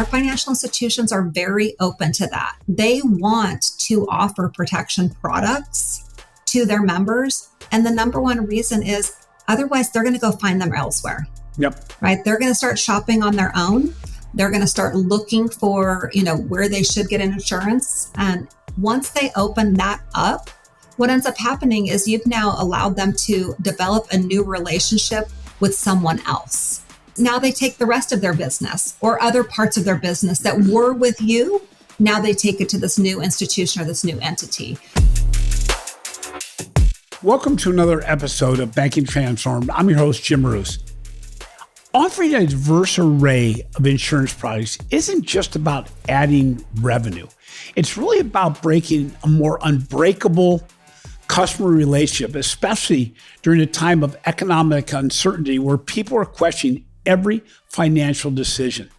our financial institutions are very open to that. They want to offer protection products to their members. And the number one reason is otherwise they're going to go find them elsewhere. Yep. Right? They're going to start shopping on their own. They're going to start looking for, where they should get insurance. And once they open that up, what ends up happening is you've now allowed them to develop a new relationship with someone else. Now they take the rest of their business or other parts of their business that were with you. Now they take it to this new institution or this new entity. Welcome to another episode of Banking Transformed. I'm your host, Jim Roos. Offering a diverse array of insurance products isn't just about adding revenue. It's really about breaking a more unbreakable customer relationship, especially during a time of economic uncertainty where people are questioning every financial decision.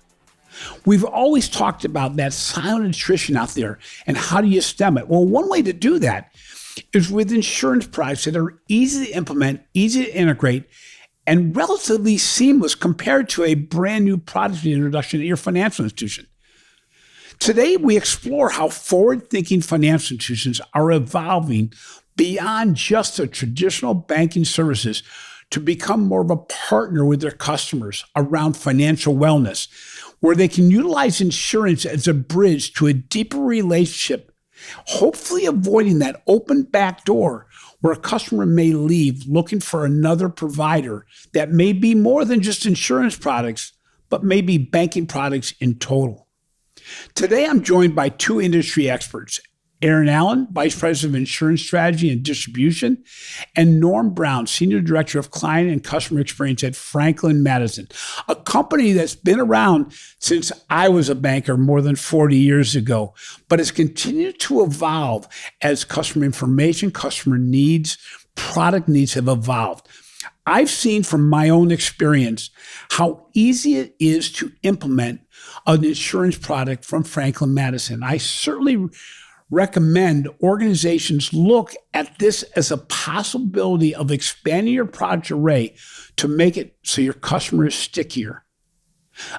We've always talked about that silent attrition out there and how do you stem it? Well, one way to do that is with insurance products that are easy to implement, easy to integrate, and relatively seamless compared to a brand new product introduction at your financial institution. Today, we explore how forward-thinking financial institutions are evolving beyond just the traditional banking services to become more of a partner with their customers around financial wellness, where they can utilize insurance as a bridge to a deeper relationship, hopefully avoiding that open back door where a customer may leave looking for another provider that may be more than just insurance products, but maybe banking products in total. Today, I'm joined by two industry experts, Erin Allen, Vice President of Insurance Strategy and Distribution, and Norm Brown, Senior Director of Client and Customer Experience at Franklin Madison, a company that's been around since I was a banker more than 40 years ago, but has continued to evolve as customer information, customer needs, product needs have evolved. I've seen from my own experience how easy it is to implement an insurance product from Franklin Madison. I certainly recommend organizations look at this as a possibility of expanding your product array to make it so your customer is stickier.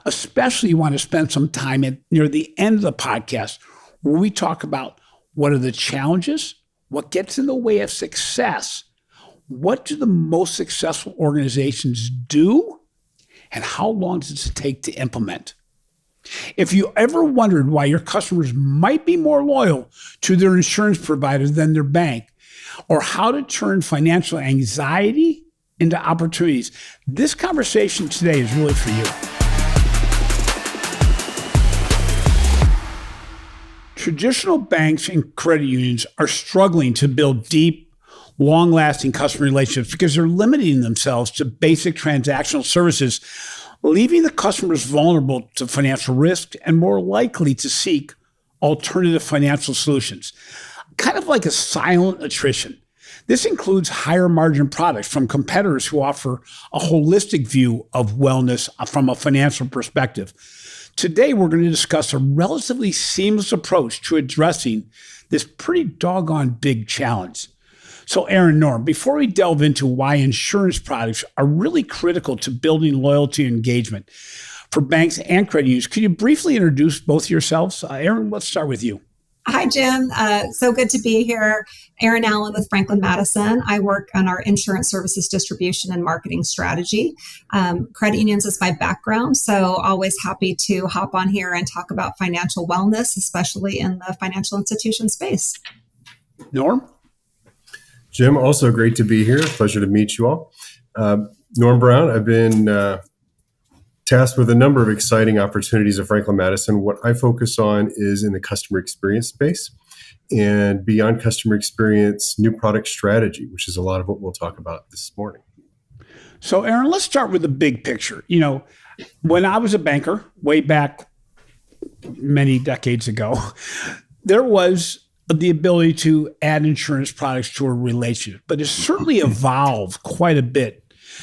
Especially you want to spend some time near the end of the podcast where we talk about what are the challenges, what gets in the way of success, what do the most successful organizations do, and how long does it take to implement? If you ever wondered why your customers might be more loyal to their insurance provider than their bank, or how to turn financial anxiety into opportunities, this conversation today is really for you. Traditional banks and credit unions are struggling to build deep, long-lasting customer relationships because they're limiting themselves to basic transactional services, leaving the customers vulnerable to financial risk and more likely to seek alternative financial solutions, kind of like a silent attrition. This includes higher margin products from competitors who offer a holistic view of wellness from a financial perspective. Today, we're going to discuss a relatively seamless approach to addressing this pretty doggone big challenge. So Erin, Norm, before we delve into why insurance products are really critical to building loyalty and engagement for banks and credit unions, could you briefly introduce both yourselves? Erin, let's start with you. Hi, Jim. So good to be here. Erin Allen with Franklin Madison. I work on our insurance services distribution and marketing strategy. Credit unions is my background, so always happy to hop on here and talk about financial wellness, especially in the financial institution space. Norm? Jim, also great to be here. Pleasure to meet you all. Norm Brown, I've been tasked with a number of exciting opportunities at Franklin Madison. What I focus on is in the customer experience space and beyond customer experience, new product strategy, which is a lot of what we'll talk about this morning. So Erin, let's start with the big picture. When I was a banker way back many decades ago, there was the ability to add insurance products to a relationship, but it's certainly evolved quite a bit.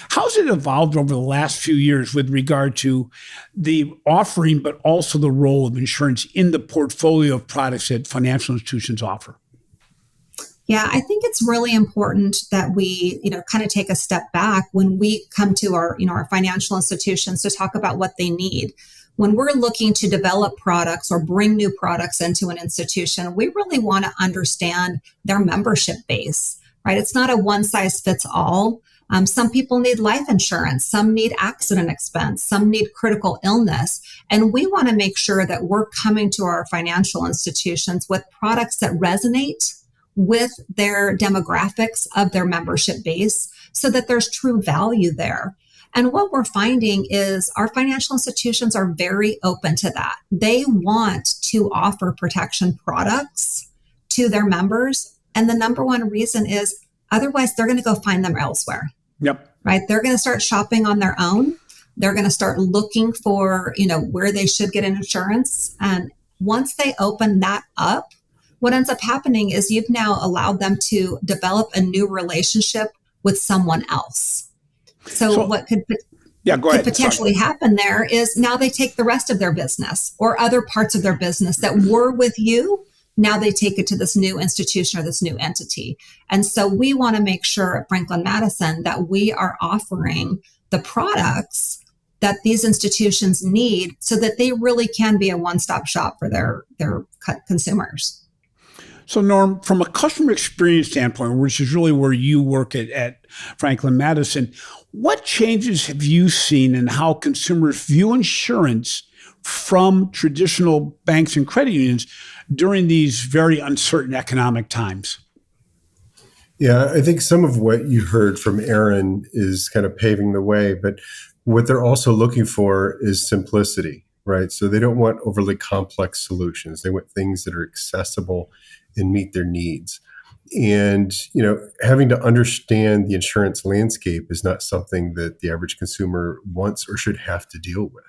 How's it evolved over the last few years with regard to the offering, but also the role of insurance in the portfolio of products that financial institutions offer? Yeah, I think it's really important that we, kind of take a step back when we come to our financial institutions to talk about what they need. When we're looking to develop products or bring new products into an institution, we really want to understand their membership base, right? It's not a one size fits all. Some people need life insurance, some need accident expense, some need critical illness. And we want to make sure that we're coming to our financial institutions with products that resonate with their demographics of their membership base so that there's true value there. And what we're finding is our financial institutions are very open to that. They want to offer protection products to their members. And the number one reason is otherwise they're going to go find them elsewhere. Yep. Right. They're going to start shopping on their own. They're going to start looking for, where they should get insurance. And once they open that up, what ends up happening is you've now allowed them to develop a new relationship with someone else. So what could potentially happen there is now they take the rest of their business or other parts of their business that were with you. Now they take it to this new institution or this new entity. And so we want to make sure at Franklin Madison that we are offering the products that these institutions need so that they really can be a one-stop shop for their consumers. So Norm, from a customer experience standpoint, which is really where you work at Franklin Madison, what changes have you seen in how consumers view insurance from traditional banks and credit unions during these very uncertain economic times? Yeah, I think some of what you heard from Erin is kind of paving the way, but what they're also looking for is simplicity, right? So they don't want overly complex solutions. They want things that are accessible and meet their needs. And, having to understand the insurance landscape is not something that the average consumer wants or should have to deal with.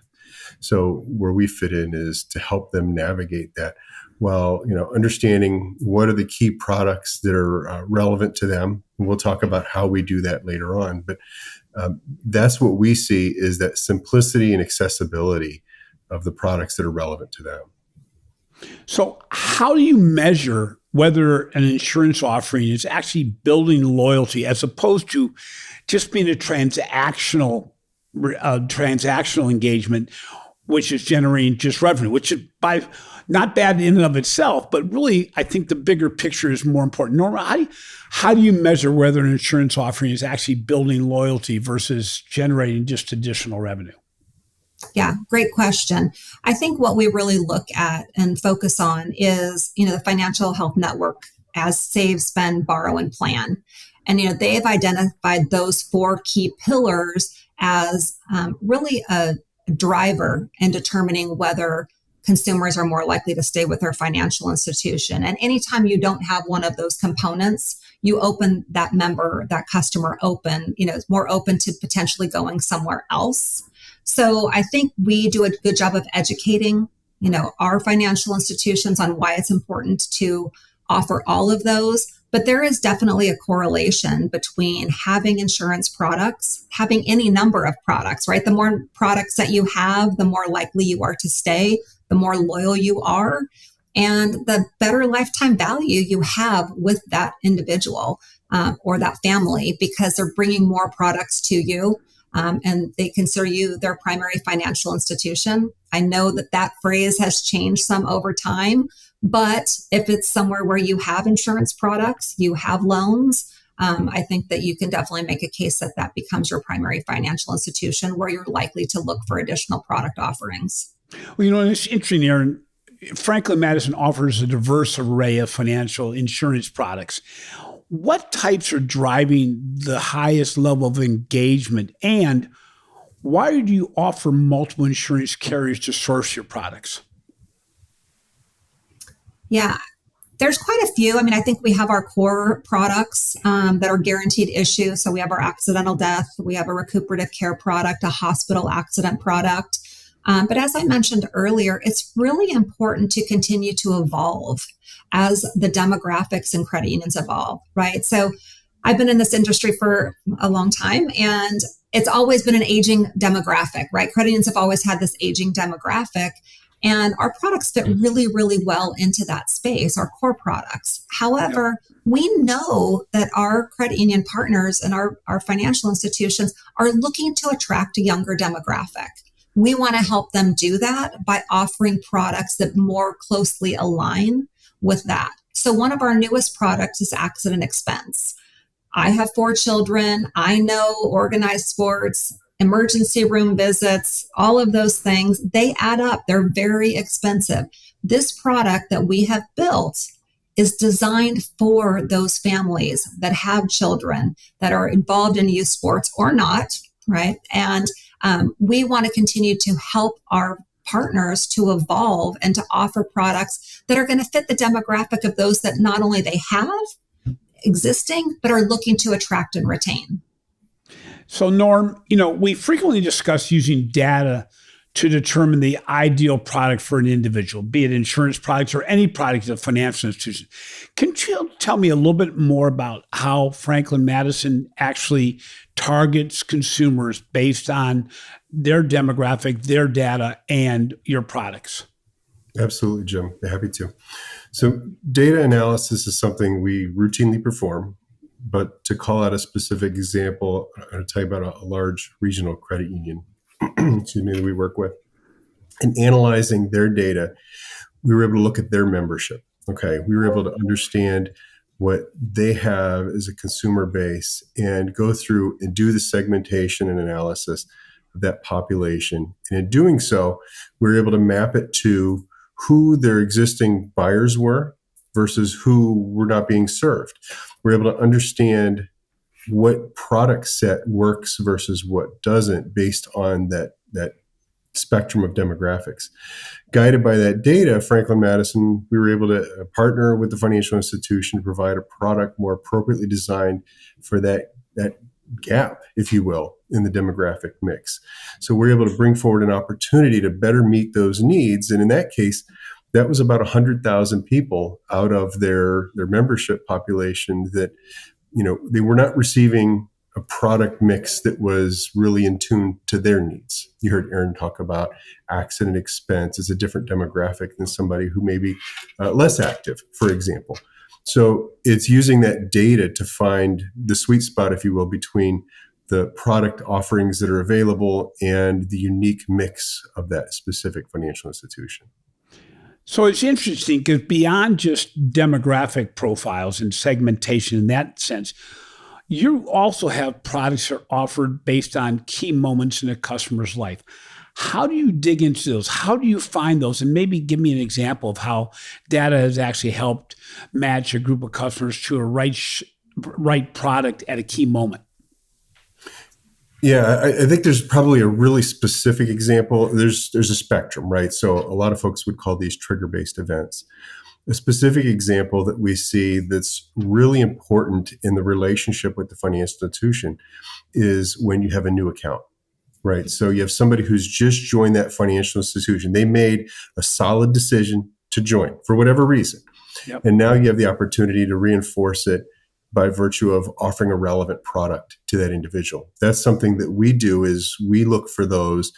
So where we fit in is to help them navigate that while, understanding what are the key products that are relevant to them. And we'll talk about how we do that later on. But that's what we see is that simplicity and accessibility of the products that are relevant to them. So how do you measure whether an insurance offering is actually building loyalty as opposed to just being a transactional engagement, which is generating just revenue, which is by not bad in and of itself, but really I think the bigger picture is more important. Norma, how do you measure whether an insurance offering is actually building loyalty versus generating just additional revenue? Yeah, great question. I think what we really look at and focus on is, the financial health network as save, spend, borrow, and plan. And, they've identified those 4 key pillars as really a driver in determining whether consumers are more likely to stay with their financial institution. And anytime you don't have one of those components, you open that customer is more open to potentially going somewhere else. So I think we do a good job of educating, our financial institutions on why it's important to offer all of those. But there is definitely a correlation between having insurance products, having any number of products, right? The more products that you have, the more likely you are to stay, the more loyal you are, and the better lifetime value you have with that individual or that family because they're bringing more products to you. And they consider you their primary financial institution. I know that phrase has changed some over time, but if it's somewhere where you have insurance products, you have loans, I think that you can definitely make a case that becomes your primary financial institution where you're likely to look for additional product offerings. Well, it's interesting, Erin. Franklin Madison offers a diverse array of financial insurance products. What types are driving the highest level of engagement, and why do you offer multiple insurance carriers to source your products? Yeah, there's quite a few. I think we have our core products that are guaranteed issue. So we have our accidental death, we have a recuperative care product, a hospital accident product. But as I mentioned earlier, it's really important to continue to evolve as the demographics and credit unions evolve, right? So I've been in this industry for a long time, and it's always been an aging demographic, right? Credit unions have always had this aging demographic. And our products fit really, really well into that space, our core products. However, we know that our credit union partners and our financial institutions are looking to attract a younger demographic. We want to help them do that by offering products that more closely align with that. So one of our newest products is accident expense. I have 4 children. I know organized sports, emergency room visits, all of those things, they add up. They're very expensive. This product that we have built is designed for those families that have children that are involved in youth sports or not, right? And we want to continue to help our partners to evolve and to offer products that are going to fit the demographic of those that not only they have existing, but are looking to attract and retain. So Norm, we frequently discuss using data to determine the ideal product for an individual, be it insurance products or any product of a financial institution. Can you tell me a little bit more about how Franklin Madison actually targets consumers based on their demographic, their data, and your products? Absolutely, Jim. Happy to. So data analysis is something we routinely perform, but to call out a specific example, I'm going to tell you about a large regional credit union that we work with. In analyzing their data, we were able to look at their membership. Okay, we were able to understand what they have as a consumer base and go through and do the segmentation and analysis of that population. And in doing so, we were able to map it to who their existing buyers were versus who were not being served. We're able to understand what product set works versus what doesn't based on that spectrum of demographics. Guided by that data, Franklin Madison, we were able to partner with the financial institution to provide a product more appropriately designed for that gap, if you will, in the demographic mix. So we're able to bring forward an opportunity to better meet those needs. And in that case, that was about 100,000 people out of their membership population that, they were not receiving a product mix that was really in tune to their needs. You heard Erin talk about accident expense as a different demographic than somebody who may be less active, for example. So it's using that data to find the sweet spot, if you will, between the product offerings that are available and the unique mix of that specific financial institution. So it's interesting because beyond just demographic profiles and segmentation in that sense, you also have products that are offered based on key moments in a customer's life. How do you dig into those? How do you find those? And maybe give me an example of how data has actually helped match a group of customers to a right product at a key moment. Yeah, I think there's probably a really specific example. There's a spectrum, right? So a lot of folks would call these trigger-based events. A specific example that we see that's really important in the relationship with the financial institution is when you have a new account, right? So you have somebody who's just joined that financial institution. They made a solid decision to join for whatever reason. Yep. And now you have the opportunity to reinforce it by virtue of offering a relevant product to that individual. That's something that we do is we look for those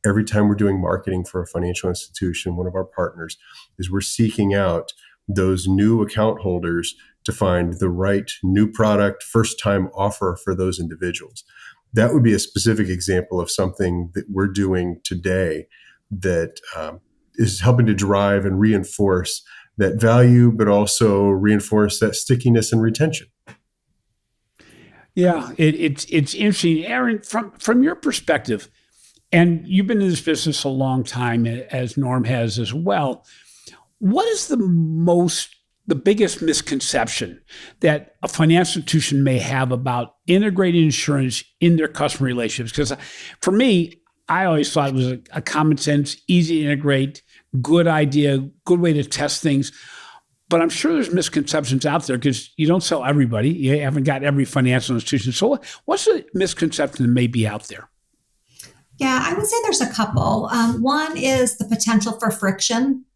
every time we're doing marketing for a financial institution. One of our partners is we're seeking out those new account holders to find the right new product, first time offer for those individuals. That would be a specific example of something that we're doing today that is helping to drive and reinforce that value, but also reinforce that stickiness and retention. Yeah, it's interesting. Erin, from your perspective, and you've been in this business a long time, as Norm has as well, what is the biggest misconception that a financial institution may have about integrating insurance in their customer relationships? Because for me, I always thought it was a common sense, easy to integrate, good idea, good way to test things. But I'm sure there's misconceptions out there because you don't sell everybody. You haven't got every financial institution. So what's the misconception that may be out there? Yeah, I would say there's a couple. One is the potential for friction,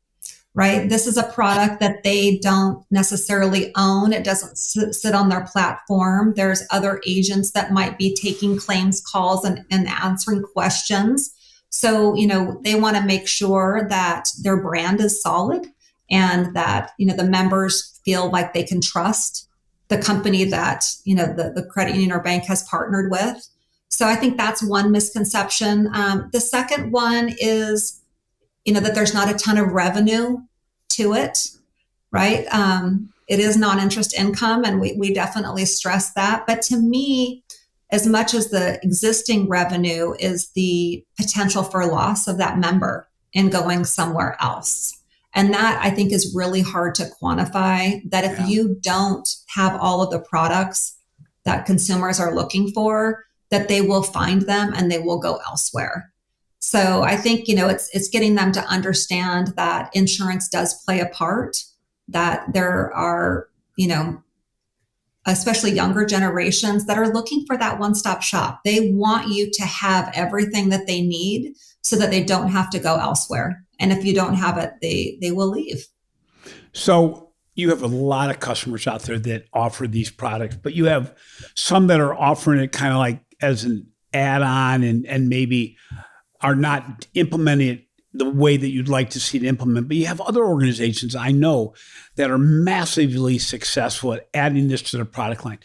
right? This is a product that they don't necessarily own. It doesn't sit on their platform. There's other agents that might be taking claims calls and answering questions. So, they want to make sure that their brand is solid and that, the members feel like they can trust the company that, the credit union or bank has partnered with. So I think that's one misconception. The second one is, that there's not a ton of revenue to it, right? It is non-interest income, and we definitely stress that. But to me, as much as the existing revenue is the potential for loss of that member in going somewhere else. And that I think is really hard to quantify, that if you don't have all of the products that consumers are looking for, that they will find them and they will go elsewhere. So I think, it's getting them to understand that insurance does play a part, that there are, especially younger generations that are looking for that one-stop shop. They want you to have everything that they need so that they don't have to go elsewhere. And if you don't have it, they will leave. So you have a lot of customers out there that offer these products, but you have some that are offering it kind of like as an add-on and maybe are not implementing it the way that you'd like to see it implement. But you have other organizations I know that are massively successful at adding this to their product line.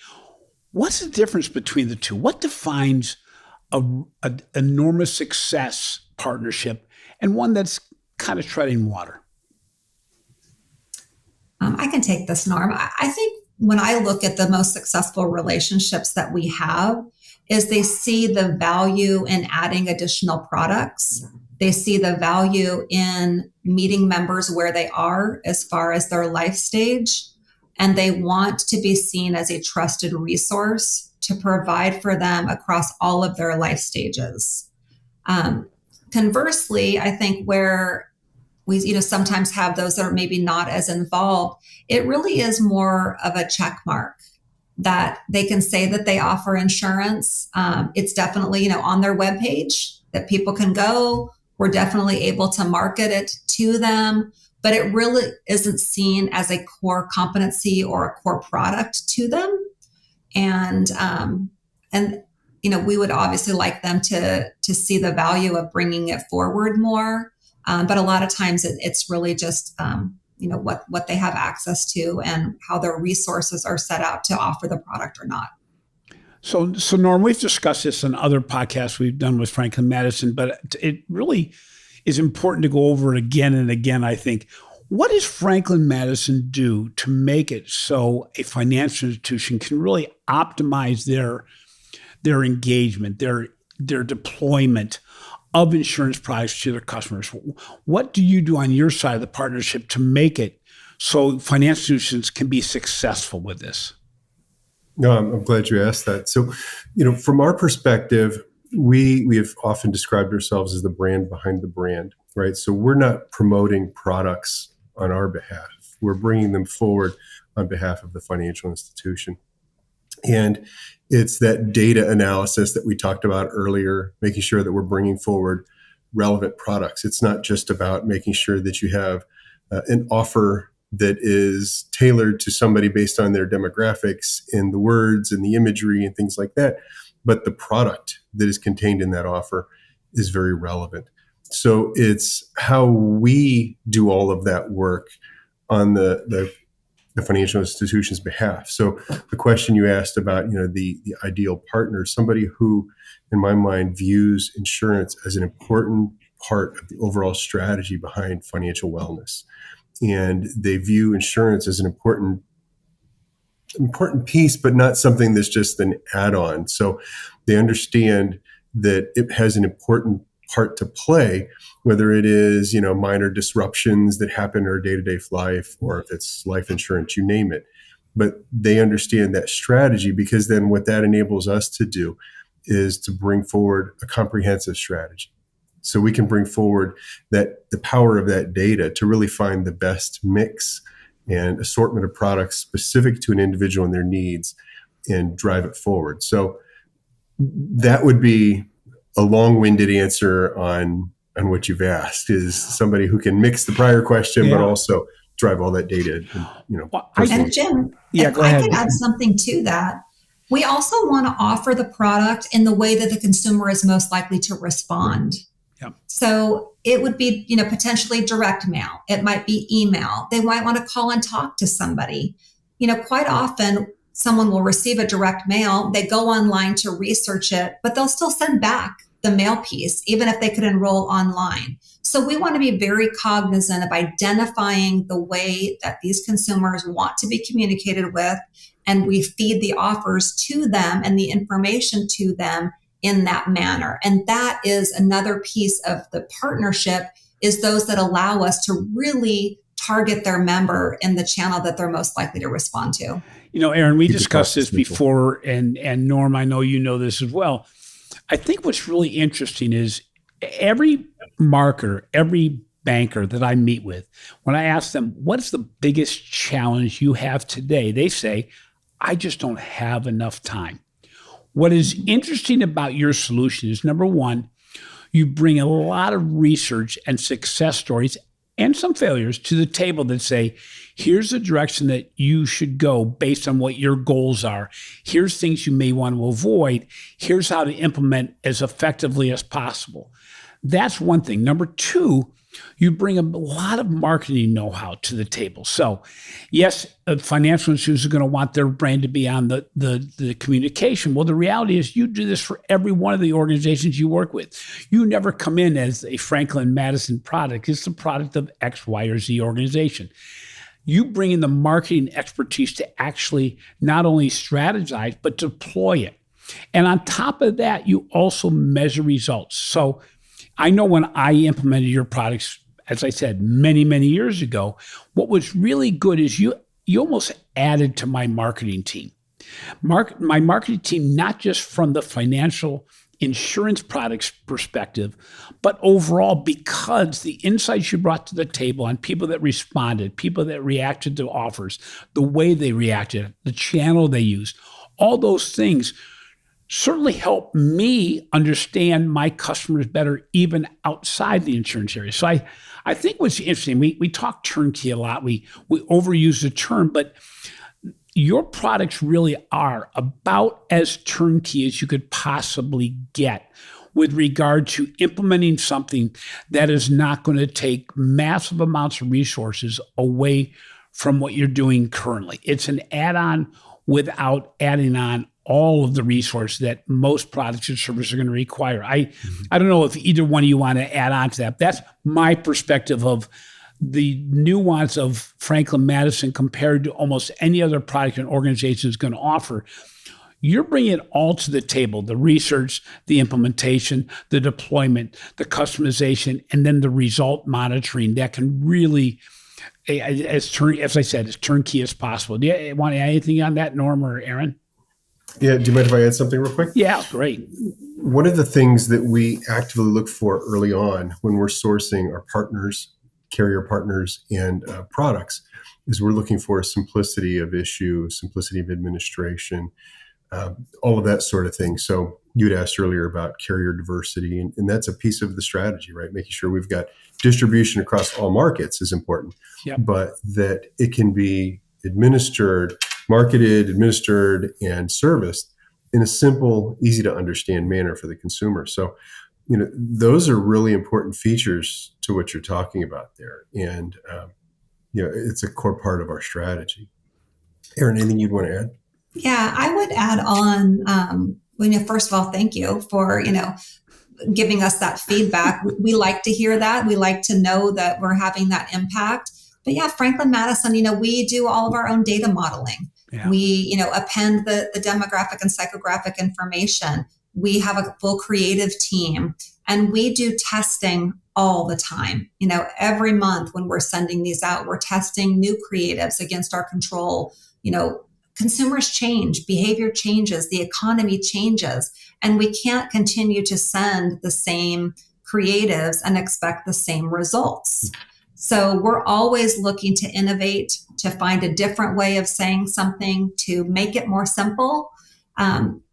What's the difference between the two? What defines an enormous success partnership and one that's kind of treading water? I can take this, Norm. I think when I look at the most successful relationships that we have, is they see the value in adding additional products. They see the value in meeting members where they are as far as their life stage. And they want to be seen as a trusted resource to provide for them across all of their life stages. Conversely, I think where we sometimes have those that are maybe not as involved, it really is more of a check mark that they can say that they offer insurance. It's definitely, on their webpage that people can go. We're definitely able to market it to them, but it really isn't seen as a core competency or a core product to them. And we would obviously like them to see the value of bringing it forward more. But a lot of times it's really just, what they have access to and how their resources are set out to offer the product or not. So Norm, we've discussed this in other podcasts we've done with Franklin Madison, but it really is important to go over it again and again, I think. What does Franklin Madison do to make it so a financial institution can really optimize their engagement, their deployment of insurance products to their customers? What do you do on your side of the partnership to make it so financial institutions can be successful with this? No, I'm glad you asked that. So, from our perspective, we have often described ourselves as the brand behind the brand, right? So we're not promoting products on our behalf. We're bringing them forward on behalf of the financial institution. And it's that data analysis that we talked about earlier, making sure that we're bringing forward relevant products. It's not just about making sure that you have an offer that is tailored to somebody based on their demographics and the words and the imagery and things like that, but the product that is contained in that offer is very relevant. So it's how we do all of that work on the financial institution's behalf. So the question you asked about, the ideal partner, somebody who, in my mind, views insurance as an important part of the overall strategy behind financial wellness. And they view insurance as an important piece, but not something that's just an add-on. So they understand that it has an important part to play, whether it is, minor disruptions that happen in our day-to-day life, or if it's life insurance, you name it. But they understand that strategy, because then what that enables us to do is to bring forward a comprehensive strategy. So we can bring forward the power of that data to really find the best mix and assortment of products specific to an individual and their needs and drive it forward. So that would be a long-winded answer on what you've asked, is somebody who can mix the prior question, but also drive all that data. And Jim, if I could add something to that, we also want to offer the product in the way that the consumer is most likely to respond. Yeah. So it would be, potentially direct mail. It might be email. They might want to call and talk to somebody. Quite often someone will receive a direct mail. They go online to research it, but they'll still send back the mail piece, even if they could enroll online. So we want to be very cognizant of identifying the way that these consumers want to be communicated with, and we feed the offers to them and the information to them in that manner. And that is another piece of the partnership, is those that allow us to really target their member in the channel that they're most likely to respond to. Erin, we discussed this before, and Norm, I know you know this as well. I think what's really interesting is every marketer, every banker that I meet with, when I ask them, what's the biggest challenge you have today? They say, I just don't have enough time. What is interesting about your solution is, number one, you bring a lot of research and success stories and some failures to the table that say, here's the direction that you should go based on what your goals are. Here's things you may want to avoid. Here's how to implement as effectively as possible. That's one thing. Number two, you bring a lot of marketing know-how to the table. So yes, financial institutions are going to want their brand to be on the communication. Well, the reality is you do this for every one of the organizations you work with. You never come in as a Franklin Madison product. It's the product of X, Y, or Z organization. You bring in the marketing expertise to actually not only strategize, but deploy it. And on top of that, you also measure results. So I know when I implemented your products, as I said, many, many years ago, what was really good is you almost added to my marketing team. My marketing team, not just from the financial insurance products perspective, but overall, because the insights you brought to the table on people that responded, people that reacted to offers, the way they reacted, the channel they used, all those things certainly help me understand my customers better, even outside the insurance area. So I think what's interesting, we talk turnkey a lot, we overuse the term, but your products really are about as turnkey as you could possibly get with regard to implementing something that is not going to take massive amounts of resources away from what you're doing currently. It's an add-on without adding on all of the resources that most products and services are going to require. I don't know if either one of you want to add on to that. That's my perspective of the nuance of Franklin Madison compared to almost any other product an organization is going to offer. You're bringing it all to the table: the research, the implementation, the deployment, the customization, and then the result monitoring that can really, as I said, as turnkey as possible. Do you want to add anything on that, Norm or Erin? Yeah, do you mind if I add something real quick? Yeah, great. One of the things that we actively look for early on when we're sourcing our partners, carrier partners, and products is we're looking for simplicity of issue, simplicity of administration, all of that sort of thing. So you'd asked earlier about carrier diversity, and that's a piece of the strategy, right? Making sure we've got distribution across all markets is important, but that it can be marketed, administered, and serviced in a simple, easy to understand manner for the consumer. So, those are really important features to what you're talking about there. And, it's a core part of our strategy. Erin, anything you'd want to add? Yeah, I would add on, first of all, thank you for, giving us that feedback. We like to hear that. We like to know that we're having that impact. But yeah, Franklin Madison, we do all of our own data modeling. Yeah. We, append the demographic and psychographic information. We have a full creative team, and we do testing all the time. Every month when we're sending these out, we're testing new creatives against our control. Consumers change, behavior changes, the economy changes, and we can't continue to send the same creatives and expect the same results. So we're always looking to innovate, to find a different way of saying something, to make it more simple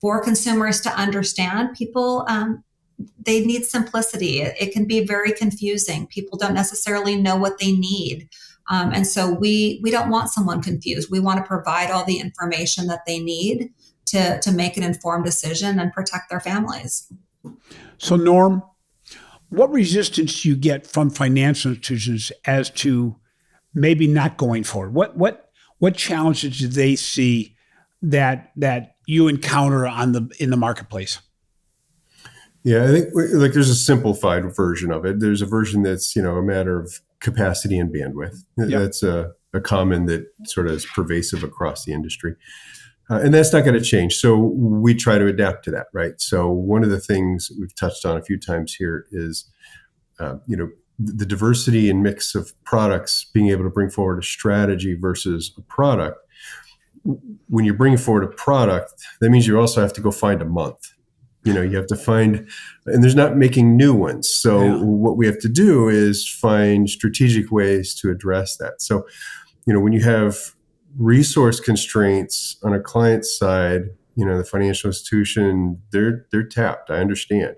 for consumers to understand. People, they need simplicity. It can be very confusing. People don't necessarily know what they need. And so we don't want someone confused. We want to provide all the information that they need to make an informed decision and protect their families. So Norm, What resistance do you get from financial institutions as to maybe not going forward? What challenges do they see that you encounter in the marketplace? Yeah, I think like there's a simplified version of it. There's a version that's a matter of capacity and bandwidth. Yep. That's a common that sort of is pervasive across the industry. And that's not going to change. So we try to adapt to that, right? So one of the things we've touched on a few times here is, the diversity and mix of products, being able to bring forward a strategy versus a product. When you're bringing forward a product, that means you also have to go find a month. You have to find, and there's not making new ones. So what we have to do is find strategic ways to address that. So, when you have resource constraints on a client side, the financial institution, they're tapped. I understand.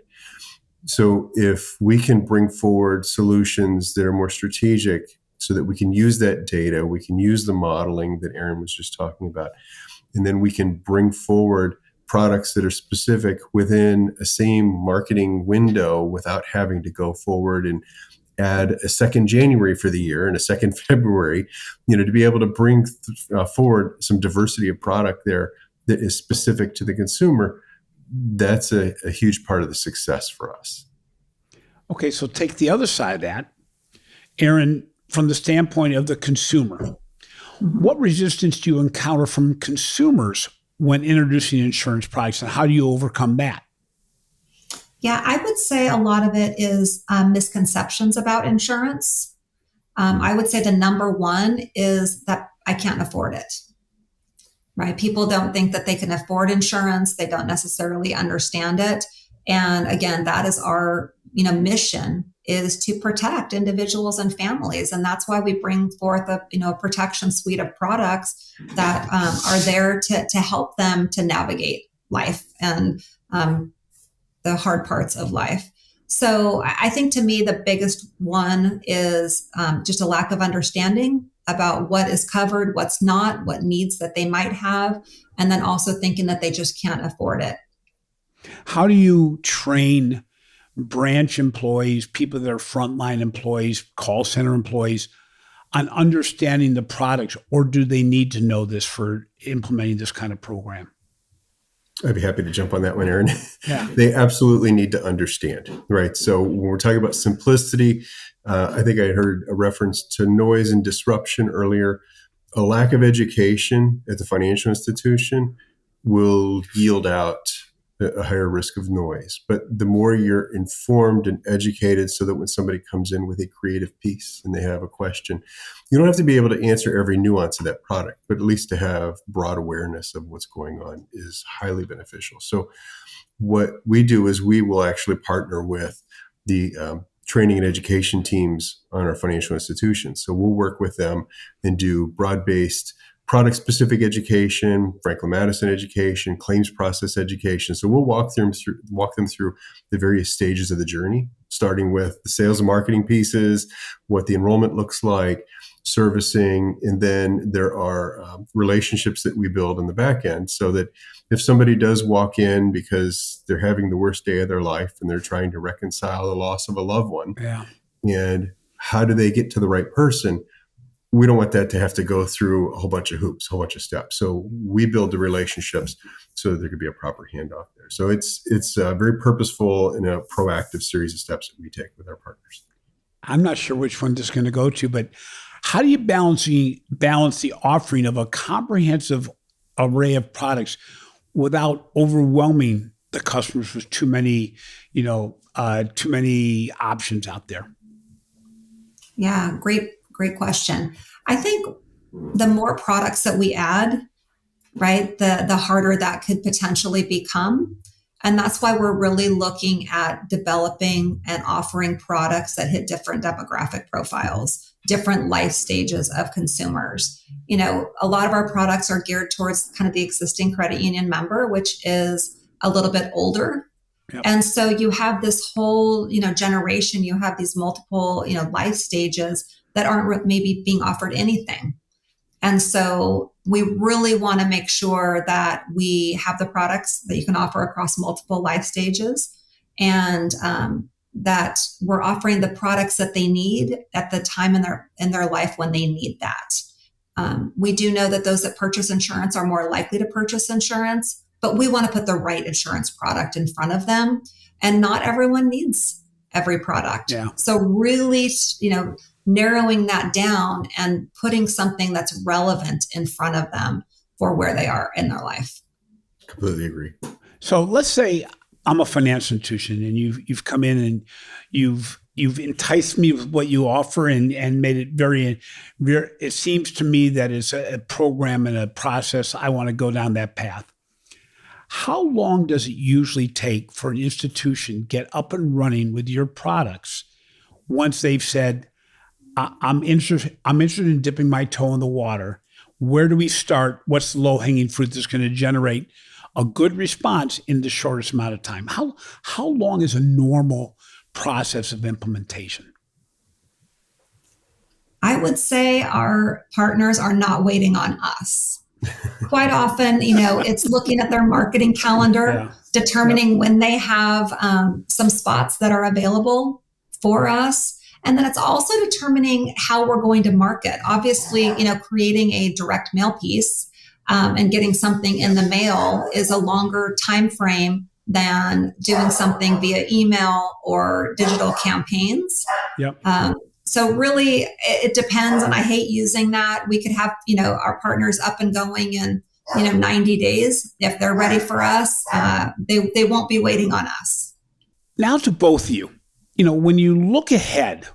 So if we can bring forward solutions that are more strategic so that we can use that data, we can use the modeling that Erin was just talking about, and then we can bring forward products that are specific within a same marketing window without having to go forward and add a second January for the year and a second February, to be able to bring forward some diversity of product there that is specific to the consumer. That's a huge part of the success for us. Okay, so take the other side of that, Erin, from the standpoint of the consumer. What resistance do you encounter from consumers when introducing insurance products, and how do you overcome that? Yeah, I would say a lot of it is misconceptions about insurance. I would say the number one is that I can't afford it, right? People don't think that they can afford insurance. They don't necessarily understand it. And again, that is our mission, is to protect individuals and families. And that's why we bring forth a protection suite of products that are there to help them to navigate life and the hard parts of life. So I think, to me, the biggest one is just a lack of understanding about what is covered, what's not, what needs that they might have, and then also thinking that they just can't afford it. How do you train branch employees, people that are frontline employees, call center employees, on understanding the products, or do they need to know this for implementing this kind of program? I'd be happy to jump on that one, Erin. Yeah. They absolutely need to understand, right? So when we're talking about simplicity, I think I heard a reference to noise and disruption earlier. A lack of education at the financial institution will yield out a higher risk of noise. But the more you're informed and educated, so that when somebody comes in with a creative piece and they have a question, you don't have to be able to answer every nuance of that product, but at least to have broad awareness of what's going on is highly beneficial. So what we do is we will actually partner with the training and education teams on our financial institutions. So we'll work with them and do broad-based product-specific education, Franklin Madison education, claims process education. So we'll walk them through the various stages of the journey, starting with the sales and marketing pieces, what the enrollment looks like, servicing, and then there are relationships that we build in the back end, so that if somebody does walk in because they're having the worst day of their life and they're trying to reconcile the loss of a loved one, and how do they get to the right person? We don't want that to have to go through a whole bunch of hoops, a whole bunch of steps. So we build the relationships so that there could be a proper handoff there. So it's very purposeful and a proactive series of steps that we take with our partners. I'm not sure which one this is going to go to, but how do you balance the offering of a comprehensive array of products without overwhelming the customers with too many options out there? Yeah, great question. I think the more products that we add, right, the harder that could potentially become. And that's why we're really looking at developing and offering products that hit different demographic profiles, different life stages of consumers. A lot of our products are geared towards kind of the existing credit union member, which is a little bit older. Yep. And so you have this whole, generation, you have these multiple, life stages that aren't maybe being offered anything. And so we really want to make sure that we have the products that you can offer across multiple life stages. And that we're offering the products that they need at the time in their life when they need that. We do know that those that purchase insurance are more likely to purchase insurance, but we want to put the right insurance product in front of them. And not everyone needs every product. Yeah. So really, narrowing that down and putting something that's relevant in front of them for where they are in their life. Completely agree. So let's say I'm a financial institution and you've come in and you've enticed me with what you offer and made it very, it seems to me that it's a program and a process. I want to go down that path. How long does it usually take for an institution get up and running with your products once they've said, I'm interested in dipping my toe in the water? Where do we start? What's the low-hanging fruit that's going to generate a good response in the shortest amount of time? How long is a normal process of implementation? I would say our partners are not waiting on us. Quite often, it's looking at their marketing calendar, determining when they have some spots that are available for us. And then it's also determining how we're going to market. Obviously, creating a direct mail piece and getting something in the mail is a longer time frame than doing something via email or digital campaigns. Yep. So really, it depends, and I hate using that. We could have, our partners up and going in, 90 days. If they're ready for us, they won't be waiting on us. Now to both of you, when you look ahead,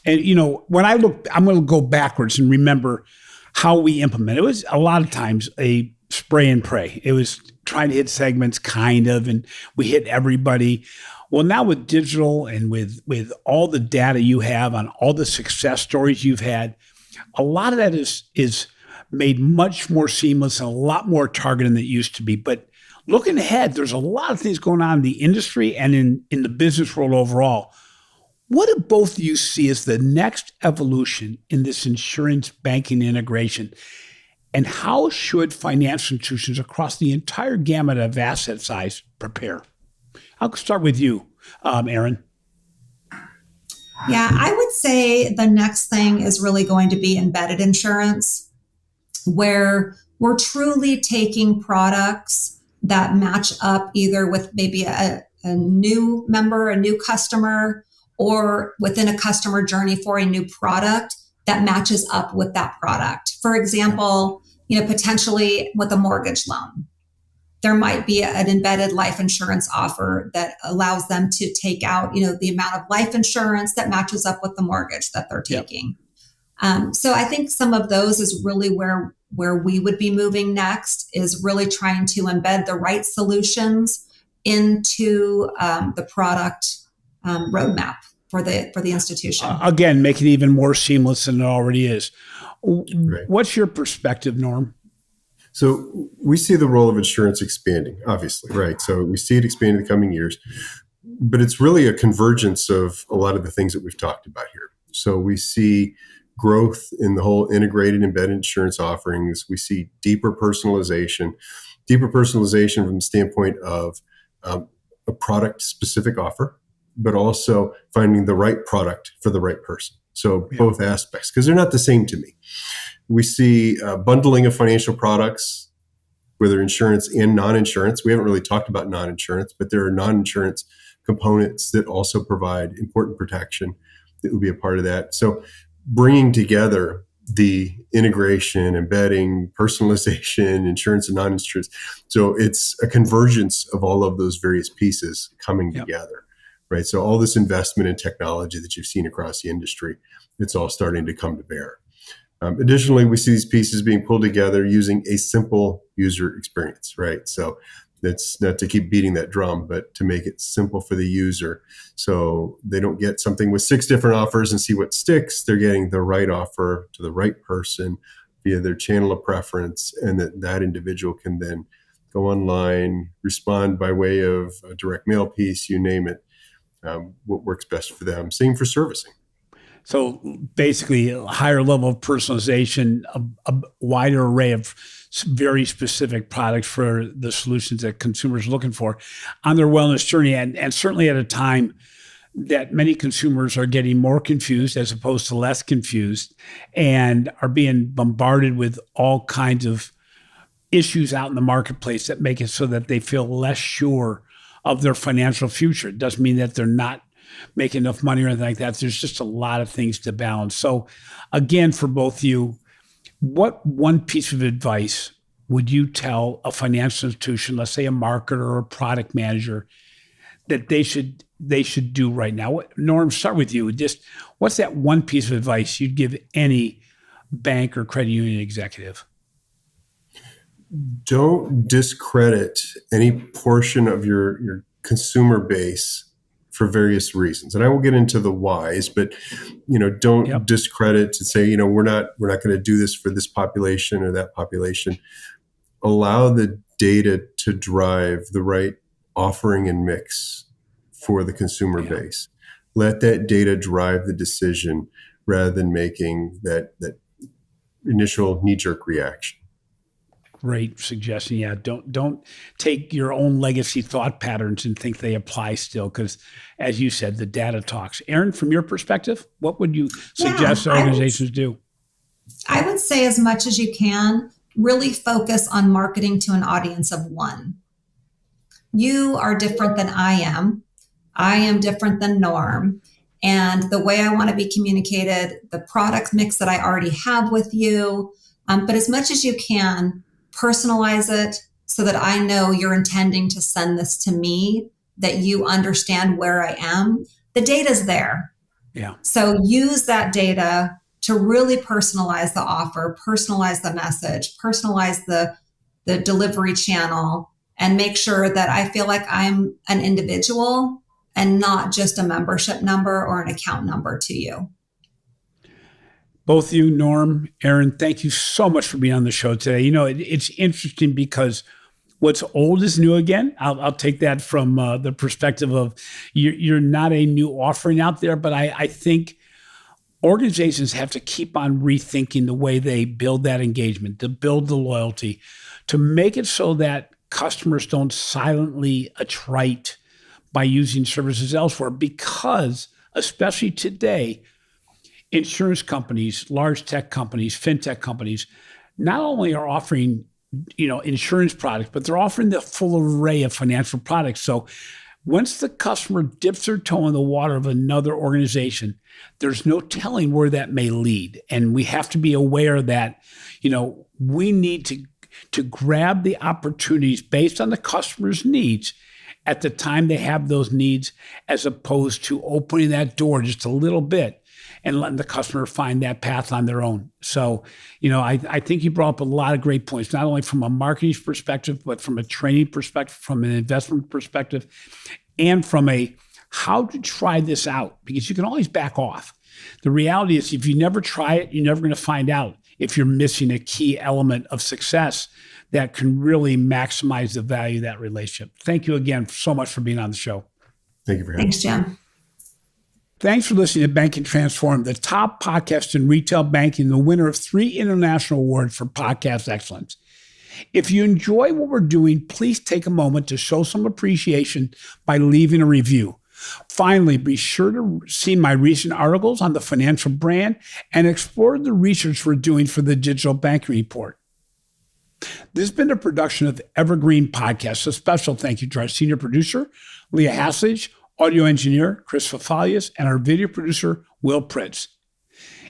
and, when I look, I'm going to go backwards and remember how we implement. It was a lot of times a spray and pray. It was trying to hit segments, kind of, and we hit everybody. Well, now with digital and with all the data you have on all the success stories you've had, a lot of that is made much more seamless and a lot more targeted than it used to be. But looking ahead, there's a lot of things going on in the industry and in the business world overall. What do both of you see as the next evolution in this insurance banking integration? And how should financial institutions across the entire gamut of asset size prepare? I'll start with you, Erin. Yeah, I would say the next thing is really going to be embedded insurance, where we're truly taking products that match up either with maybe a new member, a new customer, or within a customer journey for a new product that matches up with that product. For example, potentially with a mortgage loan, there might be an embedded life insurance offer that allows them to take out, the amount of life insurance that matches up with the mortgage that they're taking. Yep. So I think some of those is really where we would be moving next, is really trying to embed the right solutions into the product roadmap for the institution. Again, make it even more seamless than it already is. Right. What's your perspective, Norm? So we see the role of insurance expanding, obviously, right? So we see it expand in the coming years, but it's really a convergence of a lot of the things that we've talked about here. So we see growth in the whole integrated embedded insurance offerings. We see deeper personalization from the standpoint of a product specific offer, but also finding the right product for the right person. So both aspects, because they're not the same to me. We see bundling of financial products, whether insurance and non-insurance. We haven't really talked about non-insurance, but there are non-insurance components that also provide important protection that would be a part of that. So bringing together the integration, embedding, personalization, insurance and non-insurance. So it's a convergence of all of those various pieces coming together, right? So all this investment in technology that you've seen across the industry, it's all starting to come to bear. Additionally, we see these pieces being pulled together using a simple user experience, right? So that's not to keep beating that drum, but to make it simple for the user. So they don't get something with 6 different offers and see what sticks. They're getting the right offer to the right person via their channel of preference, and that individual can then go online, respond by way of a direct mail piece, you name it, what works best for them. Same for servicing. So basically a higher level of personalization, a wider array of very specific products for the solutions that consumers are looking for on their wellness journey. And certainly at a time that many consumers are getting more confused as opposed to less confused and are being bombarded with all kinds of issues out in the marketplace that make it so that they feel less sure of their financial future. It doesn't mean that they're not making enough money or anything like that. There's just a lot of things to balance. So again, for both of you, what one piece of advice would you tell a financial institution, let's say a marketer or a product manager, that they should do right now? Norm, start with you. Just what's that one piece of advice you'd give any bank or credit union executive? Don't discredit any portion of your consumer base for various reasons. And I will get into the whys, but don't discredit to say, we're not going to do this for this population or that population. Allow the data to drive the right offering and mix for the consumer base. Let that data drive the decision rather than making that initial knee-jerk reaction. Great suggestion. Yeah, don't take your own legacy thought patterns and think they apply still, because as you said, the data talks. Erin, from your perspective, what would you suggest organizations do? I would say, as much as you can, really focus on marketing to an audience of one. You are different than I am. I am different than Norm. And the way I want to be communicated, the product mix that I already have with you, but as much as you can, personalize it so that I know you're intending to send this to me, that you understand where I am. The data's there. Yeah. So use that data to really personalize the offer, personalize the message, personalize the delivery channel, and make sure that I feel like I'm an individual and not just a membership number or an account number to you. Both of you, Norm, Erin, thank you so much for being on the show today. It's interesting because what's old is new again. I'll take that from the perspective of you're not a new offering out there, but I think organizations have to keep on rethinking the way they build that engagement, to build the loyalty, to make it so that customers don't silently attrite by using services elsewhere, because especially today, insurance companies, large tech companies, fintech companies, not only are offering, insurance products, but they're offering the full array of financial products. So once the customer dips their toe in the water of another organization, there's no telling where that may lead. And we have to be aware that, we need to grab the opportunities based on the customer's needs at the time they have those needs, as opposed to opening that door just a little bit and letting the customer find that path on their own. So, I think you brought up a lot of great points, not only from a marketing perspective, but from a training perspective, from an investment perspective, and from a how to try this out, because you can always back off. The reality is, if you never try it, you're never going to find out if you're missing a key element of success that can really maximize the value of that relationship. Thank you again so much for being on the show. Thank you for having me. Thanks, Jim. Thanks for listening to Banking Transformed, the top podcast in retail banking, the winner of 3 international awards for podcast excellence. If you enjoy what we're doing, please take a moment to show some appreciation by leaving a review. Finally, be sure to see my recent articles on the financial brand and explore the research we're doing for the Digital Banking Report. This has been a production of Evergreen Podcasts. A special thank you to our senior producer, Leah Haslage, audio engineer, Chris Fafalius, and our video producer, Will Pritz.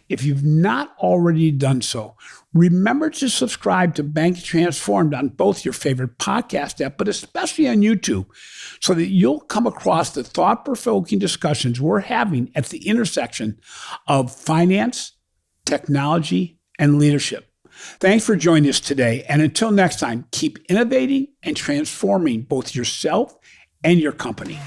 If you've not already done so, remember to subscribe to Banking Transformed on both your favorite podcast app, but especially on YouTube, so that you'll come across the thought-provoking discussions we're having at the intersection of finance, technology, and leadership. Thanks for joining us today. And until next time, keep innovating and transforming both yourself and your company.